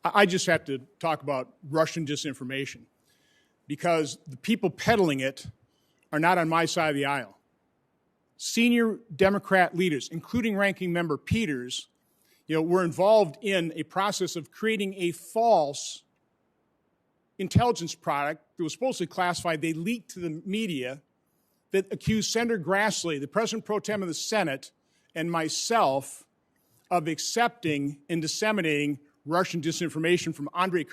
I just have to talk about Russian disinformation because the people peddling it are not on my side of the aisle. Senior Democrat leaders, including Ranking Member Peters, were involved in a process of creating a false intelligence product that was supposedly classified. They leaked to the media that accused Senator Grassley, the President Pro Tem of the Senate, and myself of accepting and disseminating Russian disinformation from Andrei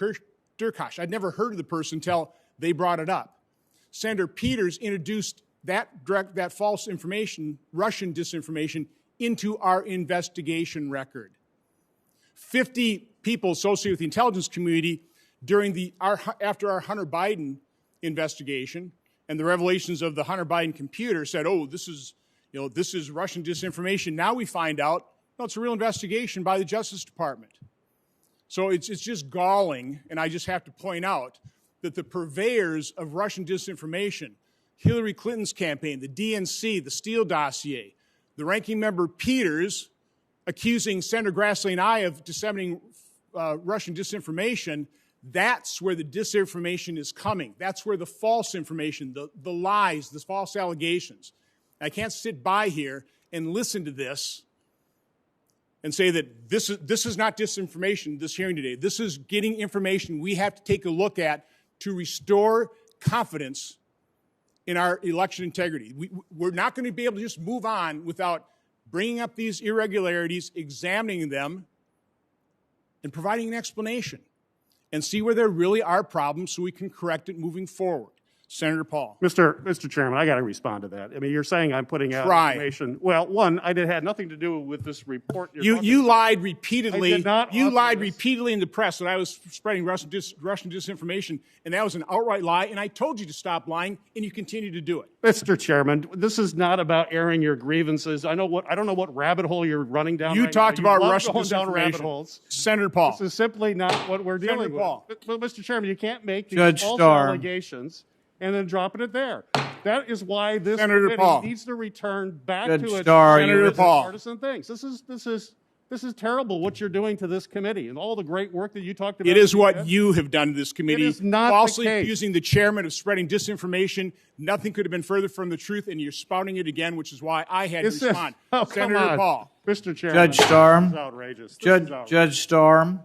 Derkach. I'd never heard of the person until they brought it up. Senator Peters introduced that false information, Russian disinformation, into our investigation record. 50 people associated with the intelligence community after our Hunter Biden investigation and the revelations of the Hunter Biden computer said, "Oh, this is Russian disinformation." Now we find out, no, it's a real investigation by the Justice Department. So it's just galling, and I just have to point out that the purveyors of Russian disinformation, Hillary Clinton's campaign, the DNC, the Steele dossier, the Ranking Member Peters accusing Senator Grassley and I of disseminating Russian disinformation, that's where the disinformation is coming. That's where the false information, the lies, the false allegations. I can't sit by here and listen to this and say that this is not disinformation, this hearing today. This is getting information we have to take a look at to restore confidence in our election integrity. We're not going to be able to just move on without bringing up these irregularities, examining them, and providing an explanation and see where there really are problems so we can correct it moving forward. Senator Paul. Mr. Chairman, I got to respond to that. I mean, you're saying I'm putting out information. Well, one, it had nothing to do with this report. You lied repeatedly. I did not. You lied repeatedly in the press that I was spreading Russian disinformation, and that was an outright lie. And I told you to stop lying, and you continue to do it. Mr. Chairman, this is not about airing your grievances. I don't know what rabbit hole you're running down. You talked about Russian disinformation. Down rabbit holes. Senator Paul. This is simply not what we're dealing with. Paul. But, Mr. Chairman, you can't make these false allegations and then dropping it there. That is why this committee needs to return back to its partisan things. This is terrible what you're doing to this committee and all the great work that you talked about. It is what you have done to this committee. It is not falsely the case. accusing the chairman of spreading disinformation. Nothing could have been further from the truth, and you're spouting it again, which is why I had to respond. Come Senator on. Paul. Mr. Chairman, Judge Storm. this is outrageous. Judge Storm.